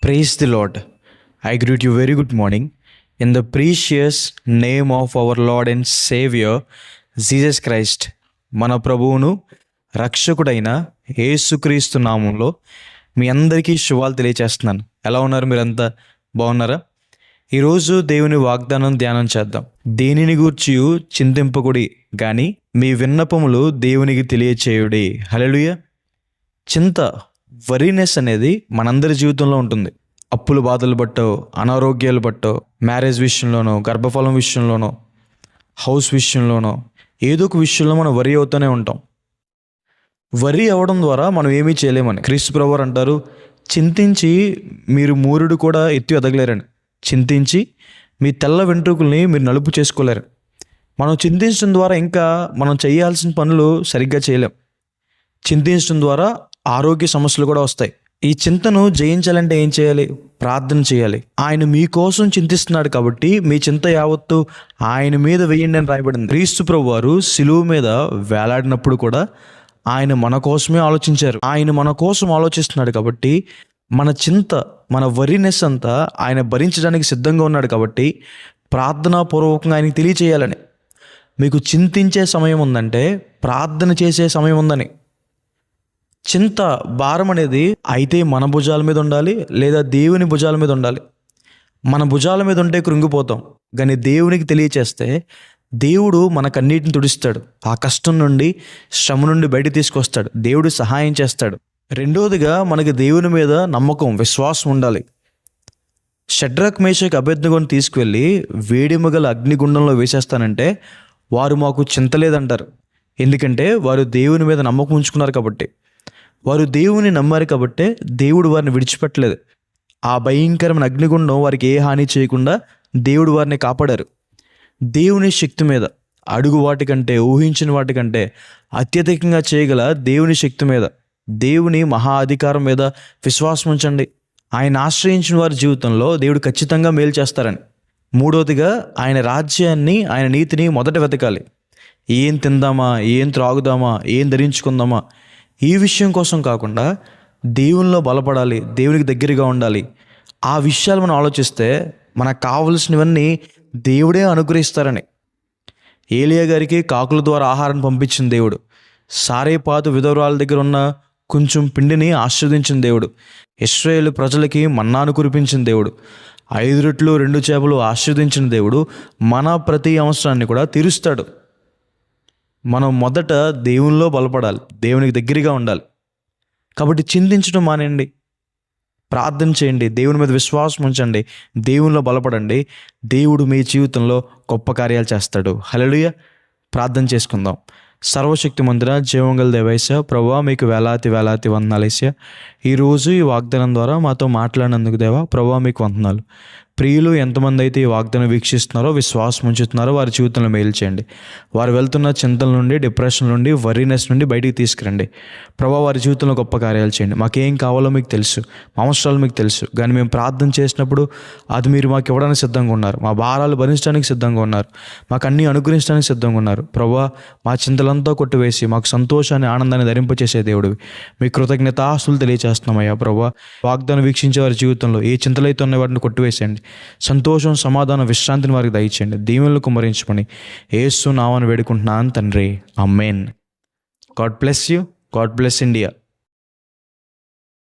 Praise the Lord. I greet you very good morning in the precious name of our Lord and Savior Jesus Christ. మన ప్రభువును రక్షకుడైన యేసుక్రీస్తు నామంలో మీ అందరికీ శుభాలు తెలియచేస్తున్నాను. ఎలా ఉన్నారు? మీరంతా బాగున్నారా? ఈరోజు దేవుని వాగ్దానం ధ్యానం చేద్దాం. దేనిని గూర్చియు చింతింపకుడి గాని మీ విన్నపములు దేవునికి తెలియచేయుడి. హల్లెలూయా. చింత, వరీనెస్ అనేది మనందరి జీవితంలో ఉంటుంది. అప్పుల బాధలు బట్టో, అనారోగ్యాలు బట్టో, మ్యారేజ్ విషయంలోనో, గర్భఫలం విషయంలోనో, హౌస్ విషయంలోనో, ఏదో ఒక విషయంలో మనం వరి అవుతూనే ఉంటాం. వరి అవ్వడం ద్వారా మనం ఏమీ చేయలేమని క్రీస్తు ప్రభువారు అంటారు, చింతించి మీరు మూరుడు కూడా ఎత్తి ఎదగలేరని. చింతించి మీ తెల్ల వెంట్రుకల్ని మీరు నలుపు చేసుకోలేరు. మనం చింతించడం ద్వారా ఇంకా మనం చేయాల్సిన పనులు సరిగ్గా చేయలేం. చింతించడం ద్వారా ఆరోగ్య సమస్యలు కూడా వస్తాయి. ఈ చింతను జయించాలంటే ఏం చేయాలి? ప్రార్థన చేయాలి. ఆయన మీకోసం చింతిస్తున్నాడు కాబట్టి మీ చింత యావత్తు ఆయన మీద వేయండి అని రాయబడింది. క్రీస్తు ప్రభువారు శిలువ మీద వేలాడినప్పుడు కూడా ఆయన మన కోసమే ఆలోచించారు. ఆయన మన కోసం ఆలోచిస్తున్నాడు కాబట్టి మన చింత, మన వరీనెస్ అంతా ఆయన భరించడానికి సిద్ధంగా ఉన్నాడు కాబట్టి ప్రార్థనాపూర్వకంగా ఆయనకి తెలియచేయాలని. మీకు చింతించే సమయం ఉందంటే ప్రార్థన చేసే సమయం ఉందని. చింత, భారం అనేది అయితే మన భుజాల మీద ఉండాలి, లేదా దేవుని భుజాల మీద ఉండాలి. మన భుజాల మీద ఉంటే కృంగిపోతాం, కానీ దేవునికి తెలియచేస్తే దేవుడు మనకన్నిటిని తుడిస్తాడు. ఆ కష్టం నుండి, శ్రమ నుండి బయట తీసుకొస్తాడు. దేవుడు సహాయం చేస్తాడు. రెండోదిగా మనకి దేవుని మీద నమ్మకం, విశ్వాసం ఉండాలి. షడ్రక్, మేషక్, అబేద్నెగోను తీసుకువెళ్ళి వేడిమగల అగ్నిగుండంలో వేసేస్తానంటే వారు మాకు చింత లేదంటారు. ఎందుకంటే వారు దేవుని మీద నమ్మకం ఉంచుకున్నారు కాబట్టి. వారు దేవుని నమ్మారు కాబట్టే దేవుడు వారిని విడిచిపెట్టలేదు. ఆ భయంకరమైన అగ్నిగుండం వారికి ఏ హాని చేయకుండా దేవుడు వారిని కాపాడారు. దేవుని శక్తి మీద, అడుగు వాటికంటే, ఊహించిన వాటికంటే అత్యధికంగా చేయగల దేవుని శక్తి మీద, దేవుని మహా అధికారం మీద విశ్వాసం ఉంచండి. ఆయన ఆశ్రయించిన వారి జీవితంలో దేవుడు ఖచ్చితంగా మేలు చేస్తారని. మూడవదిగా ఆయన రాజ్యాన్ని, ఆయన నీతిని మొదట వెతకాలి. ఏం తిందామా, ఏం త్రాగుదామా, ఏం ధరించుకుందామా, ఈ విషయం కోసం కాకుండా దేవునిలో బలపడాలి, దేవునికి దగ్గరగా ఉండాలి. ఆ విషయాలు మనం ఆలోచిస్తే మనకు కావలసినవన్నీ దేవుడే అనుగ్రహిస్తారని. ఏలియా గారికి కాకుల ద్వారా ఆహారం పంపించిన దేవుడు. సారేపాతు విధవరాల దగ్గర ఉన్న కొంచెం పిండిని ఆశీర్వదించిన దేవుడు. ఇశ్రాయేలు ప్రజలకి మన్నాను కురిపించిన దేవుడు. 5 రొట్టెలు 2 చేపలు ఆశీర్వదించిన దేవుడు మన ప్రతి అవసరాన్ని కూడా తీరుస్తాడు. మనం మొదట దేవునిలో బలపడాలి, దేవునికి దగ్గరగా ఉండాలి. కాబట్టి చింతించడం మానేయండి, ప్రార్థన చేయండి, దేవుని మీద విశ్వాసం ఉంచండి, దేవునిలో బలపడండి. దేవుడు మీ జీవితంలో గొప్ప కార్యాలు చేస్తాడు. హల్లెలూయా. ప్రార్థన చేసుకుందాం. సర్వశక్తిమంతుడా, జీవంగల దేవైసా, ప్రభువా మీకు వేలాది వేలాది వందనాలేసా. ఈరోజు ఈ వాగ్దానం ద్వారా మాతో మాట్లాడినందుకు దేవా, ప్రభువా మీకు వందనాలు. ప్రియులు ఎంతమంది అయితే ఈ వాగ్దానం వీక్షిస్తున్నారో, విశ్వాసం ఉంచుతున్నారో వారి జీవితంలో మేలు చేయండి. వారు వెళ్తున్న చింతల నుండి, డిప్రెషన్ నుండి, వరీనెస్ నుండి బయటికి తీసుకురండి. ప్రభావ వారి జీవితంలో గొప్ప కార్యాలు చేయండి. మాకేం కావాలో మీకు తెలుసు, మా అవసరాలు మీకు తెలుసు, కానీ మేము ప్రార్థన చేసినప్పుడు అది మీరు మాకు ఇవ్వడానికి సిద్ధంగా ఉన్నారు. మా భారాలు భరించడానికి సిద్ధంగా ఉన్నారు. మాకు అన్నీ అనుగ్రహించడానికి సిద్ధంగా ఉన్నారు. ప్రభావ మా చింతలంతా కొట్టివేసి మాకు సంతోషాన్ని, ఆనందాన్ని ధరింపచేసే దేవుడివి. మీ కృతజ్ఞతాస్తులు తెలియజేస్తున్నామయ్యా. ప్రభావ వాగ్దానం వీక్షించే వారి జీవితంలో ఏ చింతలైతే ఉన్న వాటిని కొట్టివేసేయండి. సంతోషం, సమాధానం, విశ్రాంతిని వారికి దయచేయండి. దీవెనలు కుమ్మరించమని యేసు నామమున వేడుకుంటున్నాను తండ్రి. Amen. God bless you. God bless India.